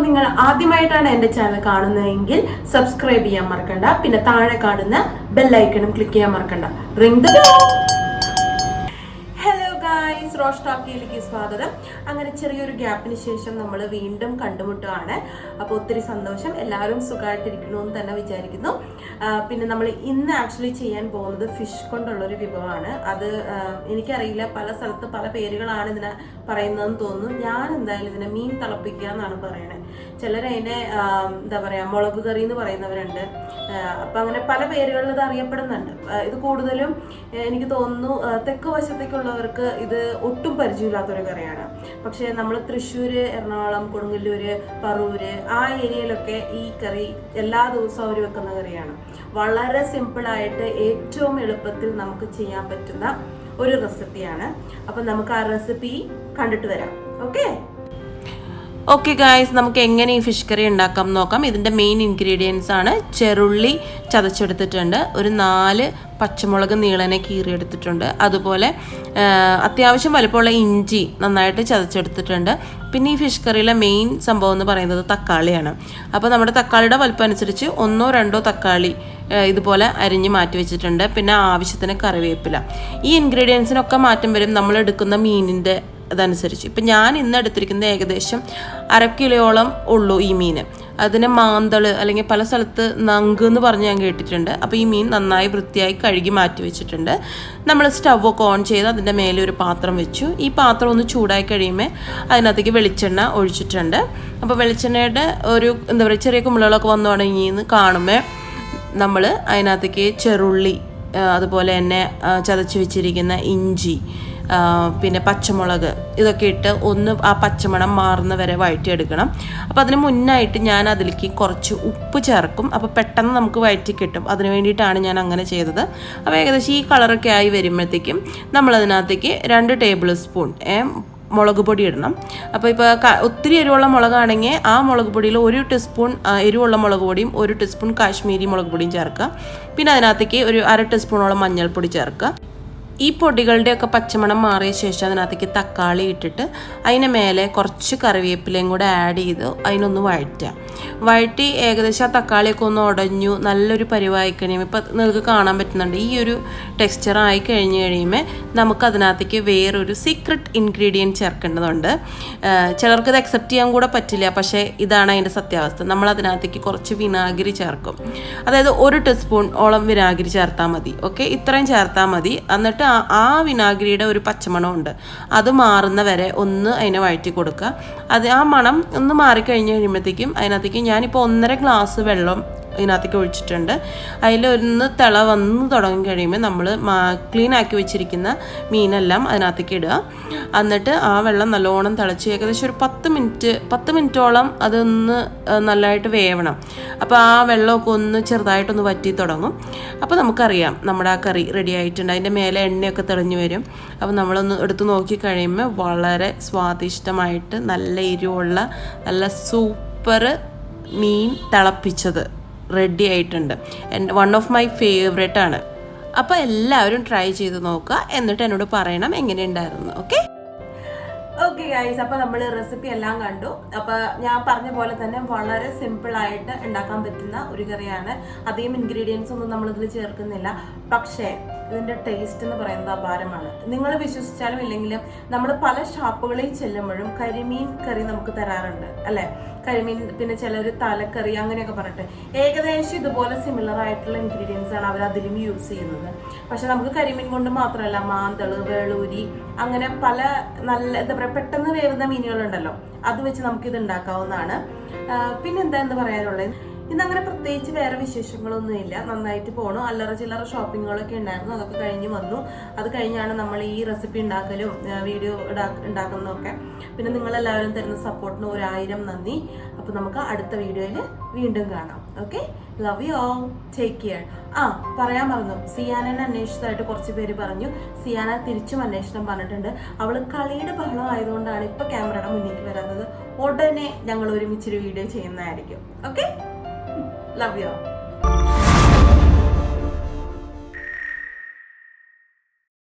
നിങ്ങൾ ആദ്യമായിട്ടാണ് എൻ്റെ ചാനൽ കാണുന്നതെങ്കിൽ സബ്സ്ക്രൈബ് ചെയ്യാൻ മറക്കണ്ട. പിന്നെ താഴെ കാണുന്ന ബെൽ ഐക്കണും ക്ലിക്ക് ചെയ്യാൻ മറക്കണ്ട. Ring the bell. Hello guys, Rosh ടോക്കിയിലേക്ക് സ്വാഗതം. അങ്ങനെ ചെറിയൊരു ഗ്യാപ്പിന് ശേഷം നമ്മൾ വീണ്ടും കണ്ടുമുട്ടുകയാണ്. അപ്പോൾ ഒത്തിരി സന്തോഷം. എല്ലാവരും സുഖമായിട്ടിരിക്കണമെന്ന് തന്നെ വിചാരിക്കുന്നു. പിന്നെ നമ്മൾ ഇന്ന് ആക്ച്വലി ചെയ്യാൻ പോകുന്നത് ഫിഷ് കൊണ്ടുള്ളൊരു വിഭവമാണ്. അത് എനിക്കറിയില്ല, പല സ്ഥലത്ത് പല പേരുകളാണ് ഇതിനെ പറയുന്നതെന്ന് തോന്നുന്നു. ഞാൻ എന്തായാലും ഇതിനെ മീൻ തിളപ്പിക്കുക എന്നാണ് പറയണത്. ചിലരതിനെ എന്താ പറയുക, മുളക് കറി എന്ന് പറയുന്നവരുണ്ട്. അപ്പം അങ്ങനെ പല പേരുകളിൽ ഇത് അറിയപ്പെടുന്നുണ്ട്. ഇത് കൂടുതലും എനിക്ക് തോന്നുന്നു തെക്ക് വശത്തേക്കുള്ളവർക്ക് ഇത് ഒട്ടും പരിചയമില്ലാത്തൊരു കറിയാണ്. പക്ഷേ നമ്മൾ തൃശ്ശൂർ, എറണാകുളം, കൊടുങ്ങല്ലൂർ, പറൂര് ആ ഏരിയയിലൊക്കെ ഈ കറി എല്ലാ ദിവസവും അവർ വെക്കുന്ന കറിയാണ്. വളരെ സിമ്പിളായിട്ട് ഏറ്റവും എളുപ്പത്തിൽ നമുക്ക് ചെയ്യാൻ പറ്റുന്ന ഒരു റെസിപ്പിയാണ്. അപ്പം നമുക്ക് ആ റെസിപ്പി കണ്ടിട്ട് വരാം. ഓക്കെ ഗായ്സ്, നമുക്ക് എങ്ങനെ ഈ ഫിഷ് കറി ഉണ്ടാക്കാം നോക്കാം. ഇതിൻ്റെ മെയിൻ ഇൻഗ്രീഡിയൻസ് ആണ് ചെറുള്ളി ചതച്ചെടുത്തിട്ടുണ്ട്, ഒരു 4 പച്ചമുളക് നീളനെ കീറിയെടുത്തിട്ടുണ്ട്, അതുപോലെ അത്യാവശ്യം വലുപ്പമുള്ള ഇഞ്ചി നന്നായിട്ട് ചതച്ചെടുത്തിട്ടുണ്ട്. പിന്നെ ഈ ഫിഷ് കറിയിലെ മെയിൻ സംഭവം എന്ന് പറയുന്നത് തക്കാളിയാണ്. അപ്പോൾ നമ്മുടെ തക്കാളിയുടെ വലുപ്പം അനുസരിച്ച് 1 or 2 തക്കാളി ഇതുപോലെ അരിഞ്ഞ് മാറ്റി വെച്ചിട്ടുണ്ട്. പിന്നെ ആവശ്യത്തിന് കറിവേപ്പില. ഈ ഇൻഗ്രീഡിയൻസിനൊക്കെ മാറ്റം വരും നമ്മൾ എടുക്കുന്ന മീനിൻ്റെ അതനുസരിച്ച്. ഇപ്പം ഞാൻ ഇന്ന് എടുത്തിരിക്കുന്നത് ഏകദേശം 1/2 കിലോയോളം ഉള്ളൂ ഈ മീൻ. അതിന് മാന്തൾ അല്ലെങ്കിൽ പല സ്ഥലത്ത് നങ്ക് എന്ന് പറഞ്ഞ് ഞാൻ കേട്ടിട്ടുണ്ട്. അപ്പോൾ ഈ മീൻ നന്നായി വൃത്തിയായി കഴുകി മാറ്റി വെച്ചിട്ടുണ്ട്. നമ്മൾ സ്റ്റവൊക്കെ ഓൺ ചെയ്ത് അതിൻ്റെ മേലെ ഒരു പാത്രം വെച്ചു. ഈ പാത്രം ഒന്ന് ചൂടായി കഴിയുമ്പോൾ അതിനകത്തേക്ക് വെളിച്ചെണ്ണ ഒഴിച്ചിട്ടുണ്ട്. അപ്പോൾ വെളിച്ചെണ്ണയുടെ ഒരു എന്താ പറയുക, ചെറിയ കുമിളകളൊക്കെ വന്നു തുടങ്ങിയെന്ന് കാണുമ്പോൾ നമ്മൾ അതിനകത്തേക്ക് ചെറുള്ളി, അതുപോലെ തന്നെ ചതച്ച് വെച്ചിരിക്കുന്ന ഇഞ്ചി, പിന്നെ പച്ചമുളക്, ഇതൊക്കെ ഇട്ട് ഒന്ന് ആ പച്ചമണം മാറുന്ന വരെ വഴറ്റിയെടുക്കണം. അപ്പോൾ അതിന് മുന്നായിട്ട് ഞാൻ അതിലേക്ക് കുറച്ച് ഉപ്പ് ചേർക്കും. അപ്പോൾ പെട്ടെന്ന് നമുക്ക് വഴറ്റി കിട്ടും. അതിന് വേണ്ടിയിട്ടാണ് ഞാൻ അങ്ങനെ ചെയ്തത്. അപ്പോൾ ഏകദേശം ഈ കളറൊക്കെ ആയി വരുമ്പോഴത്തേക്കും നമ്മളതിനകത്തേക്ക് 2 ടേബിൾ സ്പൂൺ മുളക് പൊടി ഇടണം. അപ്പോൾ ഇപ്പോൾ ഒത്തിരി എരിവുള്ള മുളകാണെങ്കിൽ ആ മുളക് പൊടിയിൽ 1 ടീസ്പൂൺ എരിവുള്ള മുളക് പൊടിയും 1 ടീസ്പൂൺ കാശ്മീരി മുളക് പൊടിയും ചേർക്കുക. പിന്നെ അതിനകത്തേക്ക് ഒരു 1/2 ടീസ്പൂണോളം മഞ്ഞൾപ്പൊടി ചേർക്കുക. ഈ പൊടികളുടെയൊക്കെ പച്ചമണം മാറിയ ശേഷം അതിനകത്തേക്ക് തക്കാളി ഇട്ടിട്ട് അതിന് മേലെ കുറച്ച് കറിവേപ്പിലയും കൂടെ ആഡ് ചെയ്ത് അതിനൊന്ന് വഴറ്റി ഏകദേശം ആ തക്കാളിയൊക്കെ ഒന്ന് ഉടഞ്ഞു നല്ലൊരു പരിവായി കഴിയുമ്പോൾ ഇപ്പം നിങ്ങൾക്ക് കാണാൻ പറ്റുന്നുണ്ട് ഈ ഒരു ടെക്സ്ചർ ആയി കഴിഞ്ഞ് കഴിയുമ്പോൾ നമുക്ക് അതിനകത്തേക്ക് വേറൊരു സീക്രട്ട് ഇൻഗ്രീഡിയൻറ്റ് ചേർക്കേണ്ടതുണ്ട്. ചിലർക്ക് ഇത് അക്സെപ്റ്റ് ചെയ്യാൻ കൂടെ പറ്റില്ല, പക്ഷേ ഇതാണ് അതിൻ്റെ സത്യാവസ്ഥ. നമ്മൾ അതിനകത്തേക്ക് കുറച്ച് വിനാഗിരി ചേർക്കും. അതായത് 1 ടീസ്പൂൺ ഓളം വിനാഗിരി ചേർത്താൽ മതി. ഓക്കെ, ഇത്രയും ചേർത്താൽ മതി. എന്നിട്ട് ആ വിനാഗിരിയുടെ ഒരു പച്ചമണമുണ്ട്, അത് മാറുന്ന വരെ ഒന്ന് അതിനെ വഴറ്റി കൊടുക്കുക. അത് ആ മണം ഒന്ന് മാറിക്കഴിഞ്ഞ് കഴിയുമ്പോഴത്തേക്കും അതിനകത്തേക്ക് ഞാനിപ്പോൾ 1.5 ഗ്ലാസ് വെള്ളം ഇതിനകത്തേക്ക് ഒഴിച്ചിട്ടുണ്ട്. അതിലൊന്ന് തിള വന്ന് തുടങ്ങി കഴിയുമ്പോൾ നമ്മൾ ക്ലീൻ ആക്കി വെച്ചിരിക്കുന്ന മീനെല്ലാം അതിനകത്തേക്ക് ഇടുക. എന്നിട്ട് ആ വെള്ളം നല്ലോണം തിളച്ച് ഏകദേശം ഒരു 10 മിനിറ്റോളം അതൊന്ന് നല്ലതായിട്ട് വേവണം. അപ്പോൾ ആ വെള്ളമൊക്കെ ഒന്ന് ചെറുതായിട്ടൊന്ന് വറ്റി തുടങ്ങും. അപ്പോൾ നമുക്കറിയാം നമ്മുടെ ആ കറി റെഡി ആയിട്ടുണ്ട്. അതിൻ്റെ മേലെ എണ്ണയൊക്കെ തെളിഞ്ഞു വരും. അപ്പോൾ നമ്മളൊന്ന് എടുത്ത് നോക്കി കഴിയുമ്പോൾ വളരെ സ്വാദിഷ്ടമായിട്ട് നല്ല എരിവുള്ള നല്ല സൂപ്പർ മീൻ തിളപ്പിച്ചത് റെഡി ആയിട്ടുണ്ട്. വൺ ഓഫ് മൈ ഫേവറേറ്റ് ആണ്. അപ്പോൾ എല്ലാവരും ട്രൈ ചെയ്ത് നോക്കുക, എന്നിട്ട് എന്നോട് പറയണം എങ്ങനെയുണ്ടായിരുന്നു. ഓക്കെ ഗൈസ്, അപ്പോൾ നമ്മൾ റെസിപ്പി എല്ലാം കണ്ടു. അപ്പോൾ ഞാൻ പറഞ്ഞ പോലെ തന്നെ വളരെ സിമ്പിളായിട്ട് ഉണ്ടാക്കാൻ പറ്റുന്ന ഒരു കറിയാണ്. അധികം ഇൻഗ്രീഡിയൻസ് ഒന്നും നമ്മളിതിൽ ചേർക്കുന്നില്ല. പക്ഷേ ഇതിൻ്റെ ടേസ്റ്റ് എന്ന് പറയുന്നത് അപാരമാണ്. നിങ്ങൾ വിശ്വസിച്ചാലും ഇല്ലെങ്കിലും നമ്മൾ പല ഷോപ്പുകളിൽ ചെല്ലുമ്പോഴും കരിമീൻ കറി നമുക്ക് തരാറുണ്ട് അല്ലേ. കരിമീൻ, പിന്നെ ചിലർ തലക്കറി അങ്ങനെയൊക്കെ പറഞ്ഞിട്ട് ഏകദേശം ഇതുപോലെ സിമിലർ ആയിട്ടുള്ള ഇൻഗ്രീഡിയൻസ് ആണ് അവർ അതിലും യൂസ് ചെയ്യുന്നത്. പക്ഷെ നമുക്ക് കരിമീൻ കൊണ്ട് മാത്രമല്ല, മാന്തള്, വേളൂരി, അങ്ങനെ പല നല്ല എന്താ പറയുക പെട്ടെന്ന് വേവുന്ന മീനുകളുണ്ടല്ലോ, അത് വെച്ച് നമുക്കിത് ഉണ്ടാക്കാവുന്നതാണ്. പിന്നെന്താ എന്ന് പറയാനുള്ളത്, ഇന്നങ്ങനെ പ്രത്യേകിച്ച് വേറെ വിശേഷങ്ങളൊന്നുമില്ല. നന്നായിട്ട് പോണു. അല്ലറ ചില്ലറ ഷോപ്പിങ്ങുകളൊക്കെ ഉണ്ടായിരുന്നു, അതൊക്കെ കഴിഞ്ഞ് വന്നു. അത് കഴിഞ്ഞാണ് നമ്മൾ ഈ റെസിപ്പി ഉണ്ടാക്കലും വീഡിയോ ഉണ്ടാക്കുന്നതൊക്കെ. പിന്നെ നിങ്ങളെല്ലാവരും തരുന്ന സപ്പോർട്ടിന് 1000 നന്ദി. അപ്പോൾ നമുക്ക് അടുത്ത വീഡിയോയിൽ വീണ്ടും കാണാം. Okay, love you all, take care. പറയാൻ മറന്നു, സിയാനെ അന്വേഷിച്ചതായിട്ട് കുറച്ച് പേര് പറഞ്ഞു. സിയാന തിരിച്ചും അന്വേഷണം പറഞ്ഞിട്ടുണ്ട്. അവൾ കളിയുടെ ബഹളം ആയതുകൊണ്ടാണ് ഇപ്പോൾ ക്യാമറയുടെ മുന്നിലേക്ക് വരാത്തത്. ഉടനെ ഞങ്ങൾ ഒരുമിച്ചൊരു വീഡിയോ ചെയ്യുന്നതായിരിക്കും. Okay, love you.